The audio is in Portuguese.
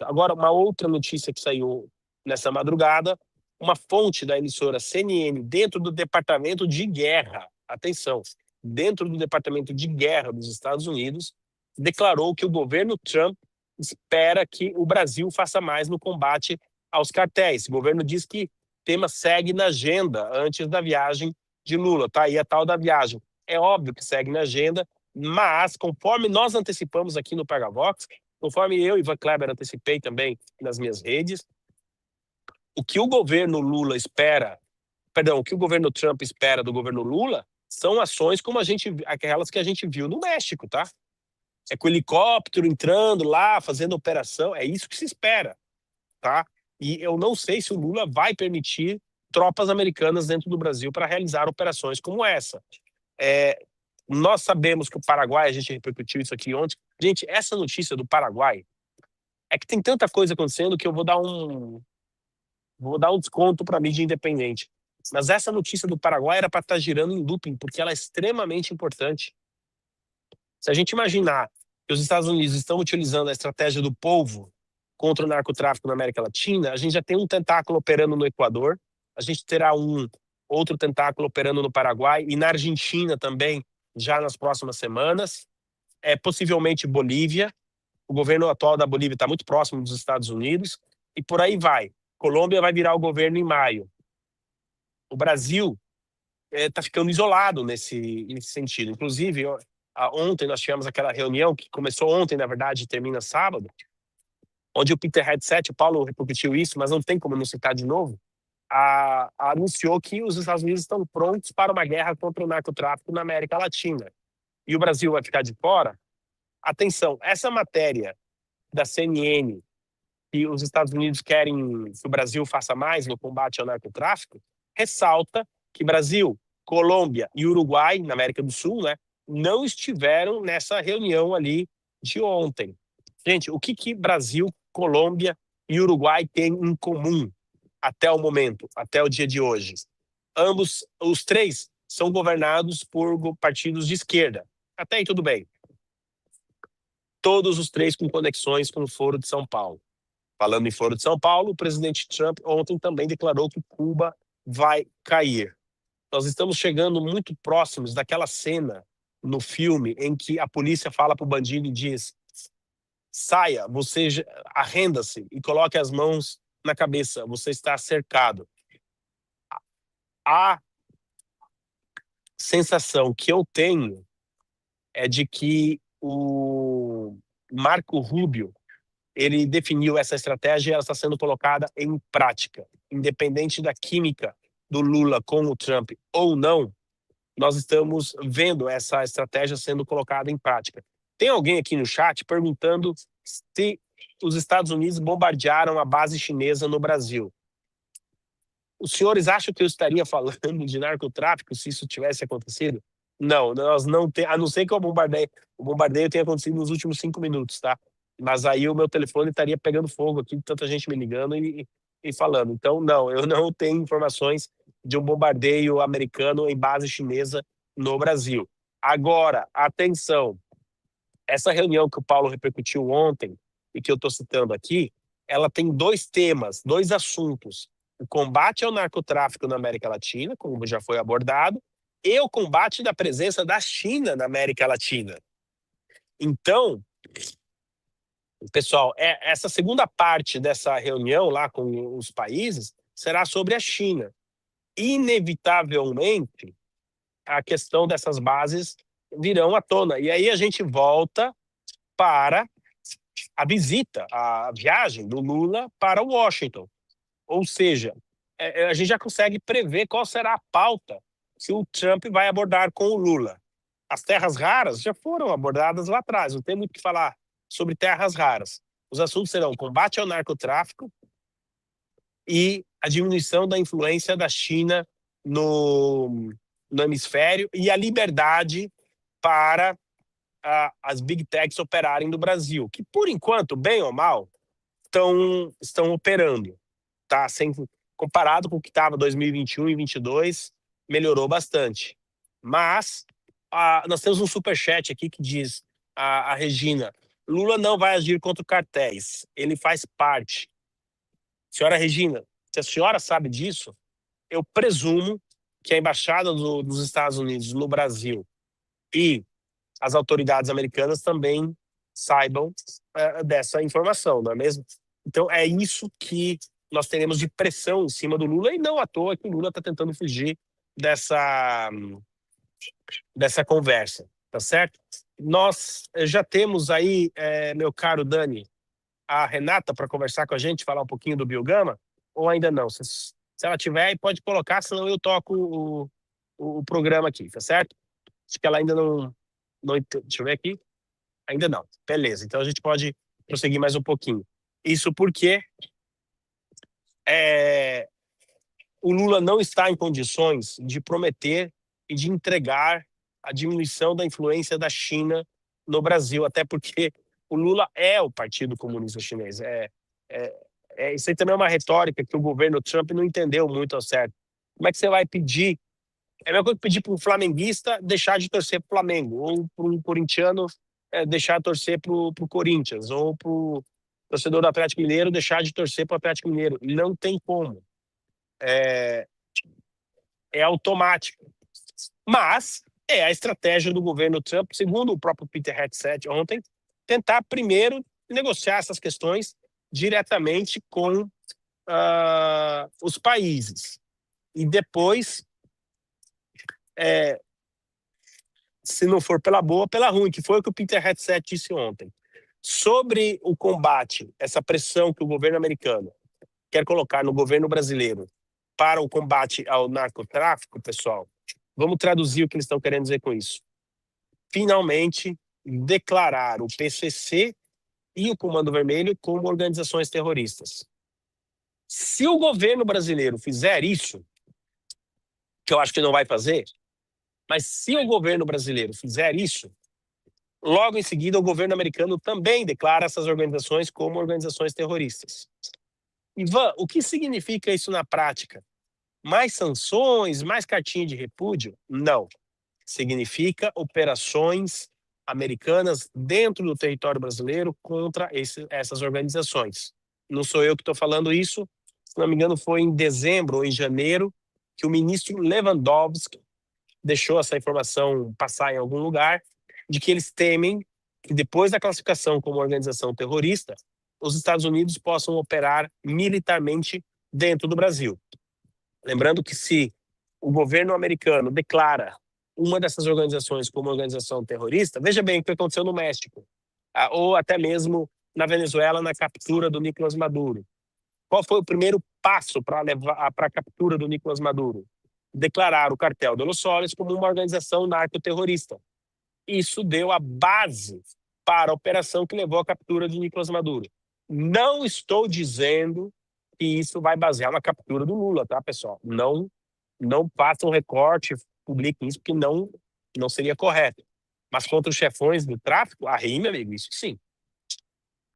Agora, uma outra notícia que saiu nessa madrugada, uma fonte da emissora CNN dentro do Departamento de Guerra, atenção, dentro do Departamento de Guerra dos Estados Unidos, declarou que o governo Trump espera que o Brasil faça mais no combate aos cartéis. O governo diz que o tema segue na agenda antes da viagem de Lula, tá aí a tal da viagem. É óbvio que segue na agenda, mas conforme nós antecipamos aqui no Pagavox, conforme eu e Ivan Kleber antecipei também nas minhas redes, o que o governo Lula espera, perdão, o que o governo Trump espera do governo Lula são ações como aquelas que a gente viu no México, tá? É com o helicóptero entrando lá, fazendo operação, é isso que se espera, tá? E eu não sei se o Lula vai permitir tropas americanas dentro do Brasil para realizar operações como essa. Nós sabemos que o Paraguai, a gente repercutiu isso aqui ontem. Gente, essa notícia do Paraguai é que tem tanta coisa acontecendo que eu vou dar um desconto para a mídia independente. Mas essa notícia do Paraguai era para estar girando em looping, porque ela é extremamente importante. Se a gente imaginar que os Estados Unidos estão utilizando a estratégia do polvo contra o narcotráfico na América Latina, a gente já tem um tentáculo operando no Equador, a gente terá um outro tentáculo operando no Paraguai e na Argentina também, já nas próximas semanas, possivelmente Bolívia. O governo atual da Bolívia está muito próximo dos Estados Unidos e por aí vai. Colômbia vai virar o governo em maio. O Brasil está ficando isolado nesse sentido. Inclusive, ontem nós tivemos aquela reunião que começou ontem, na verdade, e termina sábado, onde o Peter Hegseth, o Paulo repercutiu isso, mas não tem como não citar de novo, anunciou que os Estados Unidos estão prontos para uma guerra contra o narcotráfico na América Latina. E o Brasil vai ficar de fora? Atenção, essa matéria da CNN, que os Estados Unidos querem que o Brasil faça mais no combate ao narcotráfico, ressalta que Brasil, Colômbia e Uruguai, na América do Sul, né, não estiveram nessa reunião ali de ontem. Gente, o que Brasil, Colômbia e Uruguai têm em comum até o momento, até o dia de hoje? Ambos, os três, são governados por partidos de esquerda. Até aí tudo bem. Todos os três com conexões com o Foro de São Paulo. Falando em Foro de São Paulo, o presidente Trump ontem também declarou que Cuba vai cair. Nós estamos chegando muito próximos daquela cena no filme em que a polícia fala para o bandido e diz: saia, arrenda-se e coloque as mãos na cabeça, você está cercado. A sensação que eu tenho é de que o Marco Rubio, ele definiu essa estratégia e ela está sendo colocada em prática. Independente da química do Lula com o Trump ou não, nós estamos vendo essa estratégia sendo colocada em prática. Tem alguém aqui no chat perguntando se os Estados Unidos bombardearam a base chinesa no Brasil. Os senhores acham que eu estaria falando de narcotráfico se isso tivesse acontecido? Não, nós não temos, a não ser que o bombardeio tenha acontecido nos últimos 5 minutos, tá? Mas aí o meu telefone estaria pegando fogo aqui, tanta gente me ligando e falando. Então, não, eu não tenho informações de um bombardeio americano em base chinesa no Brasil. Agora, atenção, essa reunião que o Paulo repercutiu ontem e que eu estou citando aqui, ela tem 2 temas, 2 assuntos: o combate ao narcotráfico na América Latina, como já foi abordado, e o combate da presença da China na América Latina. Então, pessoal, essa segunda parte dessa reunião lá com os países será sobre a China. Inevitavelmente, a questão dessas bases virão à tona. E aí a gente volta para a visita, a viagem do Lula para Washington. Ou seja, a gente já consegue prever qual será a pauta que o Trump vai abordar com o Lula. As terras raras já foram abordadas lá atrás, não tem muito o que falar sobre terras raras. Os assuntos serão combate ao narcotráfico e a diminuição da influência da China no hemisfério e a liberdade para as big techs operarem no Brasil, que por enquanto, bem ou mal, estão operando. Tá? Comparado com o que estava em 2021 e 2022, melhorou bastante. Mas nós temos um superchat aqui que diz, a Regina: Lula não vai agir contra cartéis, ele faz parte. Senhora Regina, se a senhora sabe disso, eu presumo que a Embaixada dos Estados Unidos no Brasil e as autoridades americanas também saibam dessa informação, não é mesmo? Então, é isso que nós teremos de pressão em cima do Lula, e não à toa que o Lula está tentando fugir dessa conversa, tá certo? Nós já temos aí, meu caro Dani, a Renata para conversar com a gente, falar um pouquinho do Biogama, ou ainda não? Se ela tiver, pode colocar, senão eu toco o programa aqui, tá certo? Acho que ela ainda não. Deixa eu ver aqui. Ainda não. Beleza, então a gente pode prosseguir mais um pouquinho. Isso porque o Lula não está em condições de prometer e de entregar a diminuição da influência da China no Brasil, até porque o Lula é o Partido Comunista Chinês. Isso aí também é uma retórica que o governo Trump não entendeu muito ao certo. Como é que você vai pedir? É a mesma coisa que pedir para um flamenguista deixar de torcer para o Flamengo, ou para um corintiano deixar de torcer para o Corinthians, ou para o torcedor do Atlético Mineiro deixar de torcer para o Atlético Mineiro. Não tem como. É automático. Mas é a estratégia do governo Trump, segundo o próprio Peter Hegseth ontem, tentar primeiro negociar essas questões diretamente com os países. E depois, se não for pela boa, pela ruim, que foi o que o Peter Hegseth disse ontem. Sobre o combate, essa pressão que o governo americano quer colocar no governo brasileiro para o combate ao narcotráfico, pessoal, vamos traduzir o que eles estão querendo dizer com isso. Finalmente, declarar o PCC e o Comando Vermelho como organizações terroristas. Se o governo brasileiro fizer isso, que eu acho que não vai fazer, mas se o governo brasileiro fizer isso, logo em seguida o governo americano também declara essas organizações como organizações terroristas. Ivan, o que significa isso na prática? Mais sanções, mais cartinha de repúdio? Não. Significa operações americanas dentro do território brasileiro contra essas organizações. Não sou eu que estou falando isso, se não me engano foi em dezembro ou em janeiro que o ministro Lewandowski deixou essa informação passar em algum lugar, de que eles temem que depois da classificação como organização terrorista, os Estados Unidos possam operar militarmente dentro do Brasil. Lembrando que se o governo americano declara uma dessas organizações como organização terrorista, veja bem o que aconteceu no México, ou até mesmo na Venezuela, na captura do Nicolás Maduro. Qual foi o primeiro passo para a captura do Nicolás Maduro? Declarar o Cartel de Los Soles como uma organização narcoterrorista. Isso deu a base para a operação que levou à captura de Nicolás Maduro. Não estou dizendo que isso vai basear na captura do Lula, tá, pessoal? Não façam recorte, publiquem isso, porque não seria correto. Mas contra os chefões do tráfico, aí, meu amigo, isso sim.